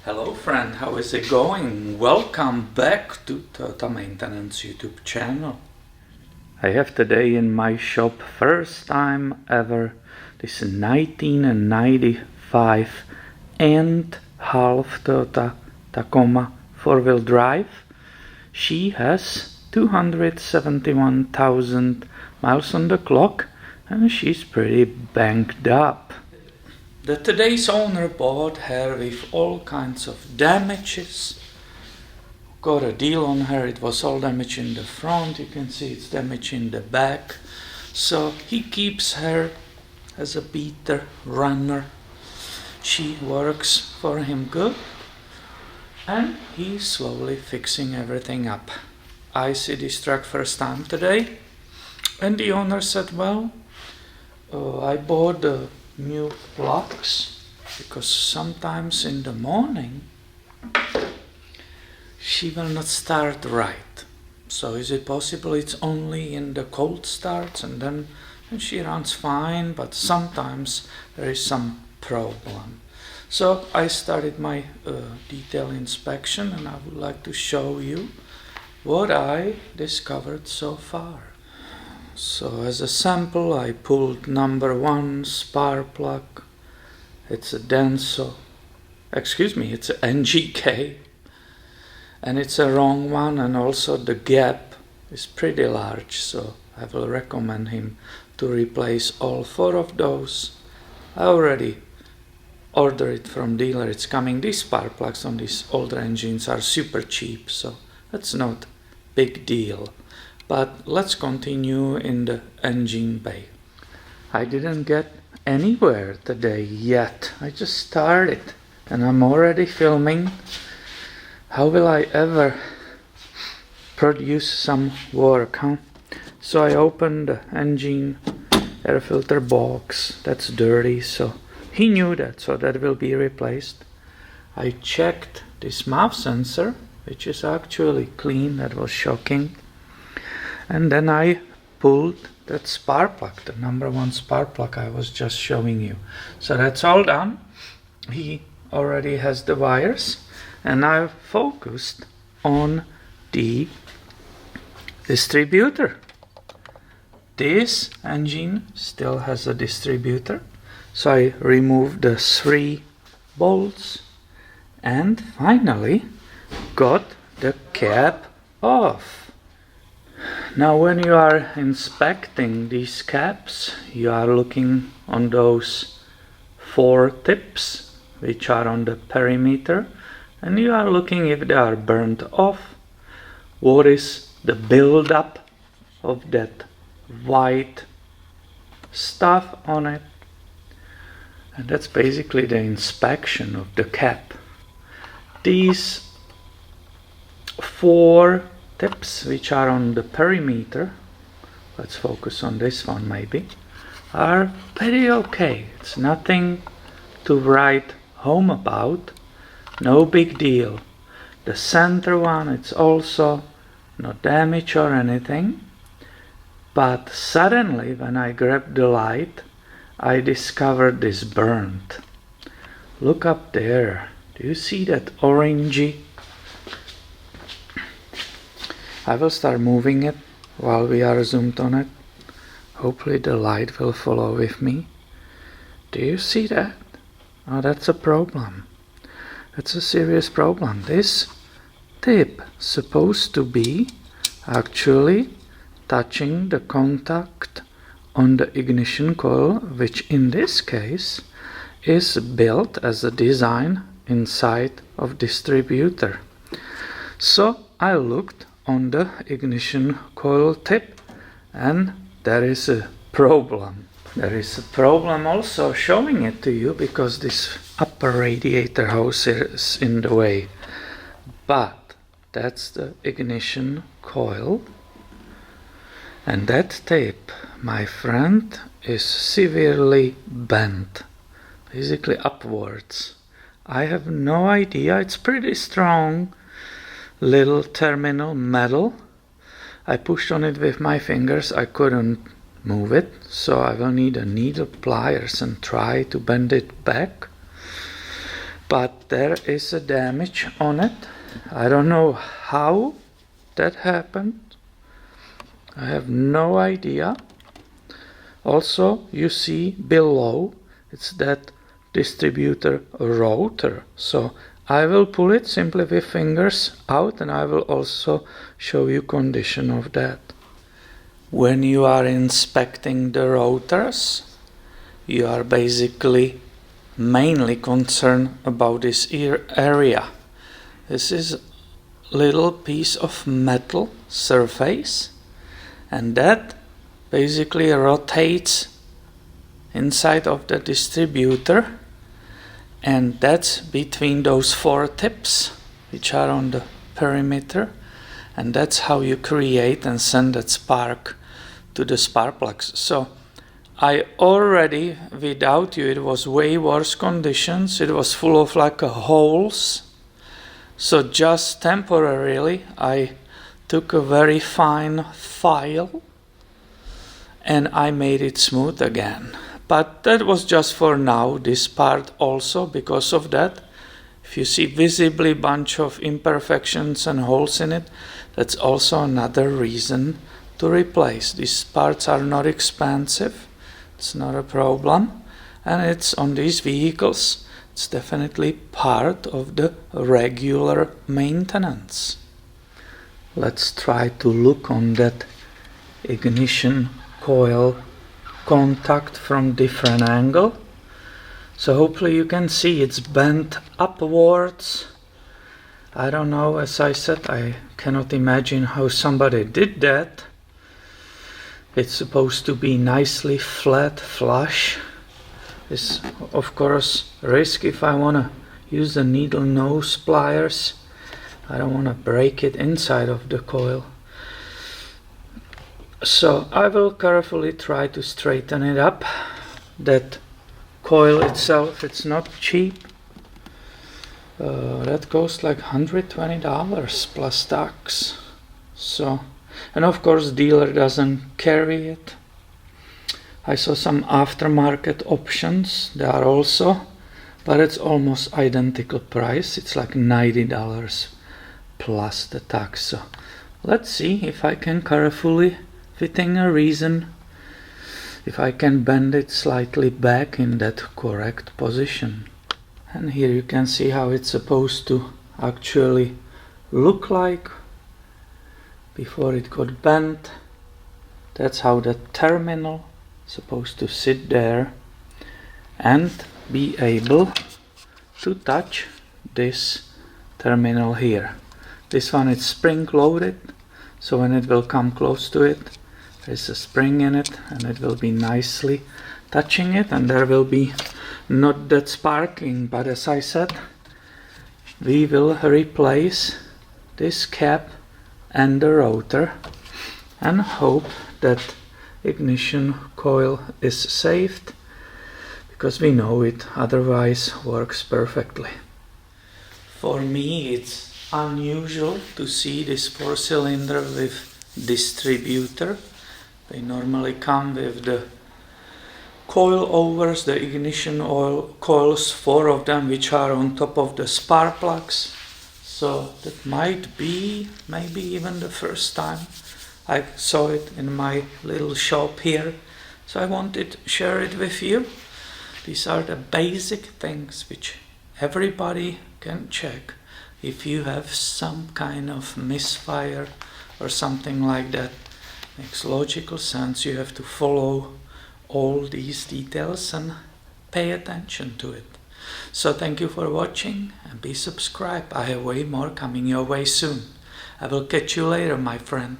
Hello friend, how is it going? Welcome back to Toyota Maintenance YouTube channel. I have today in my shop first time ever this 1995 and half Toyota Tacoma 4-wheel drive. She has 271,000 miles on the clock and she's pretty banged up. The today's owner bought her with all kinds of damages. Got a deal on her. It was all damage in the front. You can see it's damage in the back. So he keeps her as a beater runner. She works for him good. And he's slowly fixing everything up. I see this truck first time today. And the owner said, well, I bought the new plugs because sometimes in the morning she will not start right. So is it possible it's only in the cold starts and then she runs fine, but sometimes there is some problem. So I started my detail inspection and I would like to show you what I discovered so far. So as a sample I pulled number 1 spark plug. It's a Denso, it's a NGK, and it's a wrong one, and also the gap is pretty large, so I will recommend him to replace all 4 of those. I already ordered it from dealer. It's coming. These spark plugs on these older engines are super cheap, so that's not big deal. But let's continue in the engine bay. I didn't get anywhere today yet. I just started and I'm already filming. How will I ever produce some work, huh? So I opened the engine air filter box. That's dirty, so he knew that, so that will be replaced. I checked this mouth sensor, which is actually clean. That was shocking. And then I pulled that spark plug, the number 1 spark plug I was just showing you. So that's all done. He already has the wires. And I've focused on the distributor. This engine still has a distributor. So I removed the 3 bolts and finally got the cap off. Now when you are inspecting these caps, you are looking on those 4 tips which are on the perimeter, and you are looking if they are burnt off, what is the build-up of that white stuff on it. And that's basically the inspection of the cap. These 4 tips which are on the perimeter, let's focus on this one maybe, are pretty okay. It's nothing to write home about, no big deal. The center one, it's also no damage or anything, but suddenly when I grabbed the light I discovered this burnt. Look up there, do you see that orangey? I will start moving it while we are zoomed on it. Hopefully the light will follow with me. Do you see that? Oh, that's a problem. That's a serious problem. This tip supposed to be actually touching the contact on the ignition coil, which in this case is built as a design inside of distributor. So I looked on the ignition coil tip and there is a problem. There is a problem also showing it to you because this upper radiator hose is in the way. But that's the ignition coil, and that tape, my friend, is severely bent, basically upwards. I have no idea. It's pretty strong little terminal metal. I pushed on it with my fingers. I couldn't move it, so I will need a needle pliers and try to bend it back. but there is a damage on it. I don't know how that happened. I have no idea. Also, you see below, it's that distributor rotor. So I will pull it simply with fingers out, and I will also show you condition of that. When you are inspecting the rotors, you are basically mainly concerned about this area. This is a little piece of metal surface, and that basically rotates inside of the distributor, and that's between those 4 tips which are on the perimeter, and that's how you create and send that spark to the spark plugs. So I already, without you, it was way worse conditions. It was full of like holes. So just temporarily I took a very fine file and I made it smooth again. But that was just for now, this part also. Because of that, if you see visibly bunch of imperfections and holes in it, that's also another reason to replace. These parts are not expensive, it's not a problem, and it's on these vehicles, it's definitely part of the regular maintenance. Let's try to look on that ignition coil contact from different angle. So hopefully you can see it's bent upwards. I don't know, as I said, I cannot imagine how somebody did that. It's supposed to be nicely flat, flush. It's of course risk if I want to use the needle nose pliers. I don't want to break it inside of the coil. So I will carefully try to straighten it up. That coil itself, it's not cheap. That costs like $120 plus tax. So, and of course dealer doesn't carry it. I saw some aftermarket options there are also, but it's almost identical price. It's like $90 plus the tax. So let's see if I can carefully, within a reason, if I can bend it slightly back in that correct position. And here you can see how it's supposed to actually look like before it got bent. That's how the terminal is supposed to sit there and be able to touch this terminal here. This one is spring loaded, so when it will come close to it, there's a spring in it and it will be nicely touching it, and there will be not that sparking. But as I said, we will replace this cap and the rotor and hope that ignition coil is saved, because we know it otherwise works perfectly. For me it's unusual to see this 4-cylinder with distributor. They normally come with the coil overs, the ignition oil coils, 4 of them, which are on top of the spark plugs. So that might be maybe even the first time I saw it in my little shop here. So I wanted to share it with you. These are the basic things which everybody can check. If you have some kind of misfire or something like that, makes logical sense. You have to follow all these details and pay attention to it. So thank you for watching and be subscribed. I have way more coming your way soon. I will catch you later, my friend.